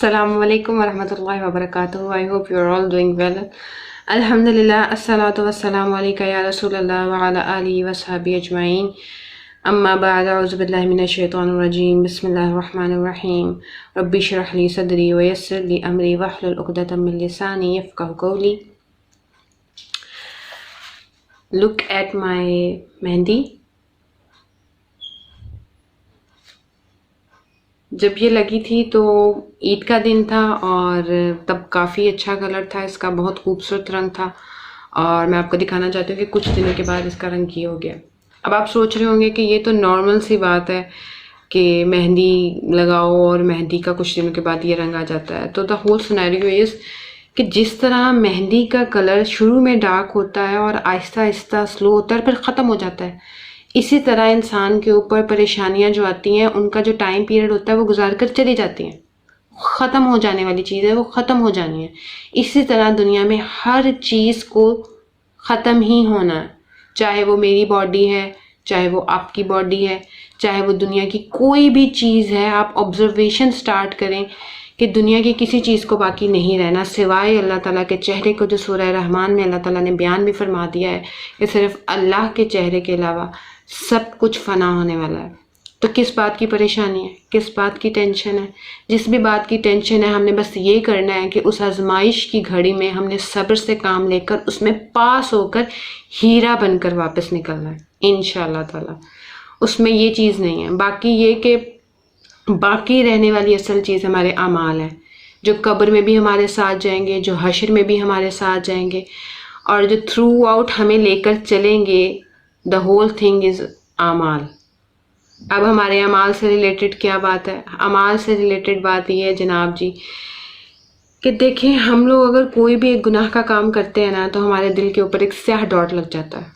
Assalamu alaikum wa rahmatullahi wa barakatuh. I hope you're all doing well. Alhamdulillah, assalatu wassalamu alayka ya Rasulallah wa ala alihi wa sahbihi ajma'in. Amma ba'd, a'udhu billahi minash shaitanir rajim. Bismillahir rahmanir rahim. Rabbi shrah li sadri wa yassir li amri wahlul 'uqdatam min lisani yafqahu qawli. Look at my mehndi. जब ये लगी थी तो ईद का दिन था और तब काफ़ी अच्छा कलर था इसका, बहुत खूबसूरत रंग था और मैं आपको दिखाना चाहती हूँ कि कुछ दिनों के बाद इसका रंग ये हो गया। अब आप सोच रहे होंगे कि ये तो नॉर्मल सी बात है कि मेहंदी लगाओ और मेहंदी का कुछ दिनों के बाद ये रंग आ जाता है। तो द होल सिनेरियो इज़ कि जिस तरह मेहंदी का कलर शुरू में डार्क होता है और आहिस्ता आहिस्ता स्लो होता है फिर ख़त्म हो जाता है, इसी तरह इंसान के ऊपर परेशानियां जो आती हैं उनका जो टाइम पीरियड होता है वो गुजार कर चली जाती हैं। ख़त्म हो जाने वाली चीज़ है, वो ख़त्म हो जानी है। इसी तरह दुनिया में हर चीज़ को ख़त्म ही होना है, चाहे वो मेरी बॉडी है, चाहे वो आपकी बॉडी है, चाहे वो दुनिया की कोई भी चीज़ है। आप ऑब्जर्वेशन स्टार्ट करें कि दुनिया की किसी चीज़ को बाकी नहीं रहना सिवाय अल्लाह ताला के चेहरे को, जो सूरह रहमान में अल्लाह ताला ने बयान भी फरमा दिया है कि सिर्फ अल्लाह के चेहरे के अलावा सब कुछ फ़ना होने वाला है। तो किस बात की परेशानी है, किस बात की टेंशन है? जिस भी बात की टेंशन है हमने बस ये करना है कि उस आजमाइश की घड़ी में हमने सब्र से काम लेकर उसमें पास होकर हीरा बनकर वापस निकलना है इंशाअल्लाह ताला। उसमें ये चीज़ नहीं है। बाकी ये कि बाकी रहने वाली असल चीज़ हमारे अमाल है, जो कब्र में भी हमारे साथ जाएंगे, जो हशर में भी हमारे साथ जाएंगे और जो थ्रू आउट हमें लेकर चलेंगे। द होल थिंग इज़ अमाल। अब हमारे अमाल से रिलेटेड क्या बात है? अमाल से रिलेटेड बात ये है जनाब जी कि देखें, हम लोग अगर कोई भी एक गुनाह का काम करते हैं ना तो हमारे दिल के ऊपर एक स्याह डॉट लग जाता है।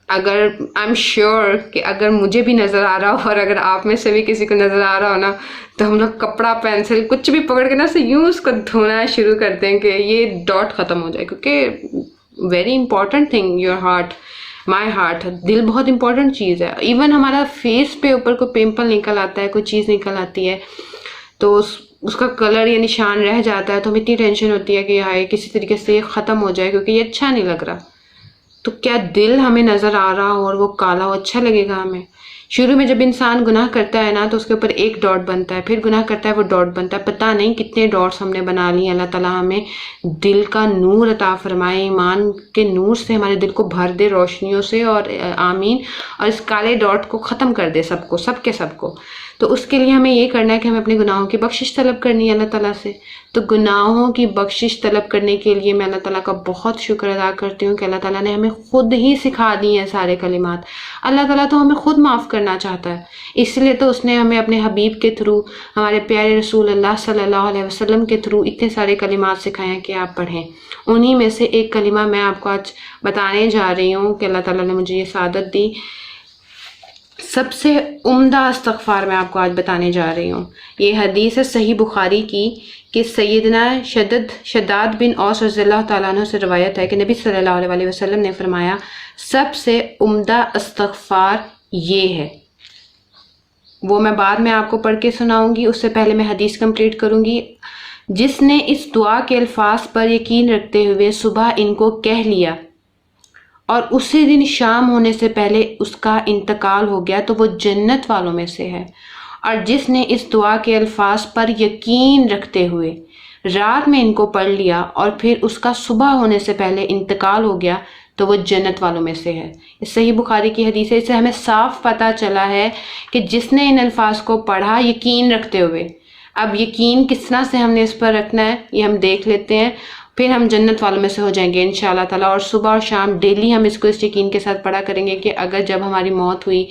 अगर आई एम श्योर कि अगर मुझे भी नज़र आ रहा हो और अगर आप में से भी किसी को नज़र आ रहा हो ना, तो हम लोग कपड़ा पेंसिल कुछ भी पकड़ के ना से यूँ उसको धोना शुरू कर दें कि ये डॉट ख़त्म हो जाए। क्योंकि very important thing, your heart, my heart, दिल बहुत इंपॉर्टेंट चीज़ है। इवन हमारा फेस पे ऊपर कोई पिंपल निकल आता है, कोई चीज़ निकल आती है तो उसका कलर या निशान रह जाता है तो हमें इतनी टेंशन होती है कि हाय किसी तरीके से ये ख़त्म हो जाए क्योंकि ये अच्छा नहीं लग रहा। तो क्या दिल हमें नज़र आ रहा हो और वो काला हो अच्छा लगेगा हमें? शुरू में जब इंसान गुनाह करता है ना तो उसके ऊपर एक डॉट बनता है, फिर गुनाह करता है वो डॉट बनता है, पता नहीं कितने डॉट्स हमने बना लिए। अल्लाह ताला हमें दिल का नूर अता फरमाए, ईमान के नूर से हमारे दिल को भर दे, रोशनियों से, और आमीन, और इस काले डॉट को ख़त्म कर दे सबको, सबके सबको। तो उसके लिए हमें ये करना है कि हमें अपने गुनाहों की बख्शिश तलब करनी है अल्लाह ताला से। तो गुनाहों की बख्शिश तलब करने के लिए मैं अल्लाह ताला का बहुत शुक्र अदा करती हूँ कि अल्लाह ताला ने हमें खुद ही सिखा दी हैं सारे कलिमात। अल्लाह ताला तो हमें खुद माफ़ करना चाहता है, इसलिए तो उसने हमें अपने हबीब के थ्रू, हमारे प्यारे रसूल अल्लाह सल्लल्लाहु अलैहि वसल्लम के थ्रू इतने सारे कलिमात सिखाए हैं कि आप पढ़ें। उन्हीं में से एक कलिमा मैं आपको आज बताने जा रही हूँ कि अल्लाह ताला ने मुझे ये सादत दी। सबसे उम्दा इस्तग़फ़ार मैं आपको आज बताने जा रही हूँ। ये हदीस है सही बुखारी की कि सैयदना शद्दाद बिन औस रज़ियल्लाहु ताला अन्हु से रवायत है कि नबी सल्लल्लाहु अलैहि वसल्लम ने फरमाया, सबसे उम्दा इस्तग़फ़ार ये है। वो मैं बाद में आपको पढ़ के सुनाऊंगी, उससे पहले मैं हदीस कंप्लीट करूंगी। जिसने इस दुआ के अल्फाज पर यकीन रखते हुए सुबह इनको कह लिया और उसी दिन शाम होने से पहले उसका इंतकाल हो गया तो वो जन्नत वालों में से है। और जिसने इस दुआ के अल्फाज पर यकीन रखते हुए रात में इनको पढ़ लिया और फिर उसका सुबह होने से पहले इंतकाल हो गया तो वो जन्नत वालों में से है। इस सही बुखारी की हदीस है। इससे हमें साफ पता चला है कि जिसने इन अल्फाज को पढ़ा यकीन रखते हुए, अब यकीन किस तरह से हमने इस पर रखना है ये हम देख लेते हैं, फिर हम जन्नत वालों में से हो जाएंगे इंशाअल्लाह ताला। और सुबह और शाम डेली हम इसको इस यकीन के साथ पढ़ा करेंगे कि अगर जब हमारी मौत हुई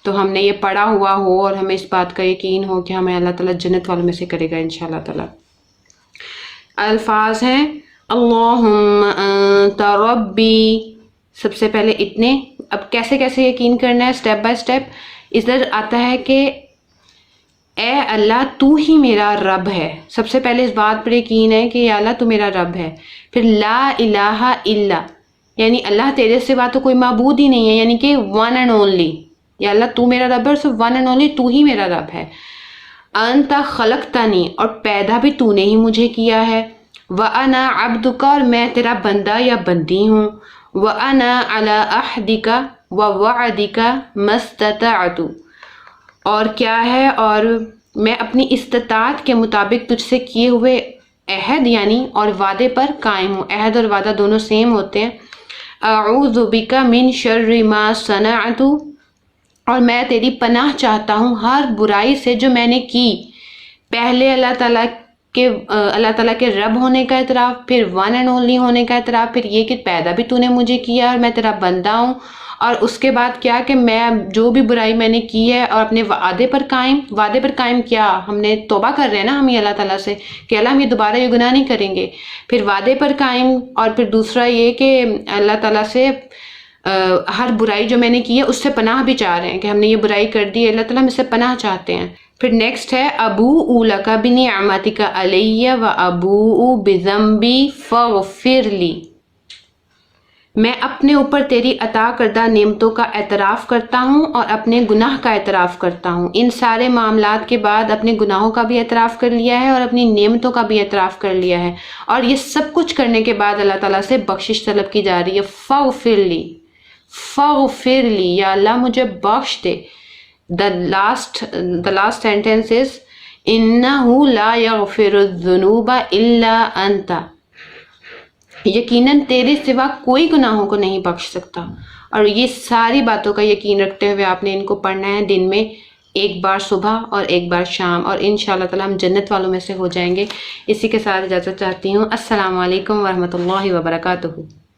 तो हमने ये पढ़ा हुआ हो और हमें इस बात का यकीन हो कि हमें अल्लाह ताला जन्नत वालों में से करेगा इंशाअल्लाह ताला। अल्फाज हैं अल्लाहुम्मा अंता रब्बी। सबसे पहले इतने। अब कैसे कैसे यकीन करना है स्टेप बाय स्टेप। इधर आता है कि ए अल्लाह तू ही मेरा रब है। सबसे पहले इस बात पर यकीन है कि अल्लाह तू मेरा रब है। फिर ला इलाहा इल्ला, यानी अल्लाह तेरे सिवा तो कोई माबूद ही नहीं है, यानी कि वन एंड ओनली। या अल्लाह तू मेरा रब है और सिर्फ वन एंड ओनली तू ही मेरा रब है। انت خلقتنی اور پیدا بھی تو نے ہی مجھے کیا ہے، وانا عبدک اور میں تیرا بندہ یا بندی ہوں، وانا علی عہدک ووعدک ما استطعت، اور کیا ہے، اور میں اپنی استطاعت کے مطابق تجھ سے کیے ہوئے عہد یعنی اور وعدے پر قائم ہوں۔ عہد اور وعدہ دونوں سیم ہوتے ہیں۔ اعوذ بک من شر ما صنعت، اور میں تیری پناہ چاہتا ہوں ہر برائی سے جو میں نے کی۔ پہلے اللہ تعالیٰ کے رب ہونے کا اعتراف، پھر ون اینڈ اونلی ہونے کا اعتراف، پھر یہ کہ پیدا بھی تو نے مجھے کیا اور میں تیرا بندہ ہوں، اور اس کے بعد کیا کہ میں جو بھی برائی میں نے کی ہے اور اپنے وعدے پر قائم کیا، ہم نے توبہ کر رہے ہیں نا ہم یہ اللہ تعالیٰ سے کہ اللہ ہم یہ دوبارہ یہ گناہ نہیں کریں گے، پھر وعدے پر قائم، اور پھر دوسرا یہ کہ اللہ تعالیٰ سے ہر برائی جو میں نے کی ہے اس سے پناہ بھی چاہ رہے ہیں کہ ہم نے یہ برائی کر دی ہے، اللہ تعالیٰ ہم اس سے پناہ چاہتے ہیں۔ پھر نیکسٹ ہے ابوء لک بنعمتک علی و ابوء بذنبی فاغفر لی، میں اپنے اوپر تیری عطا کردہ نعمتوں کا اعتراف کرتا ہوں اور اپنے گناہ کا اعتراف کرتا ہوں۔ ان سارے معاملات کے بعد اپنے گناہوں کا بھی اعتراف کر لیا ہے اور اپنی نعمتوں کا بھی اعتراف کر لیا ہے، اور یہ سب کچھ کرنے کے بعد اللہ تعالیٰ سے بخشش طلب کی جا رہی ہے۔ فاغفر لی، یا اللہ مجھے بخش دے۔ The last sentence is إِنَّهُ لَا يَغْفِرُ الذُّنُوبَ إِلَّا أَنْتَ، یقیناً تیرے سوا کوئی گناہوں کو نہیں بخش سکتا۔ اور یہ ساری باتوں کا یقین رکھتے ہوئے آپ نے ان کو پڑھنا ہے دن میں ایک بار صبح اور ایک بار شام، اور انشاءاللہ تعالی ہم جنت والوں میں سے ہو جائیں گے۔ اسی کے ساتھ اجازت چاہتی ہوں۔ السلام علیکم ورحمۃ اللہ وبرکاتہ۔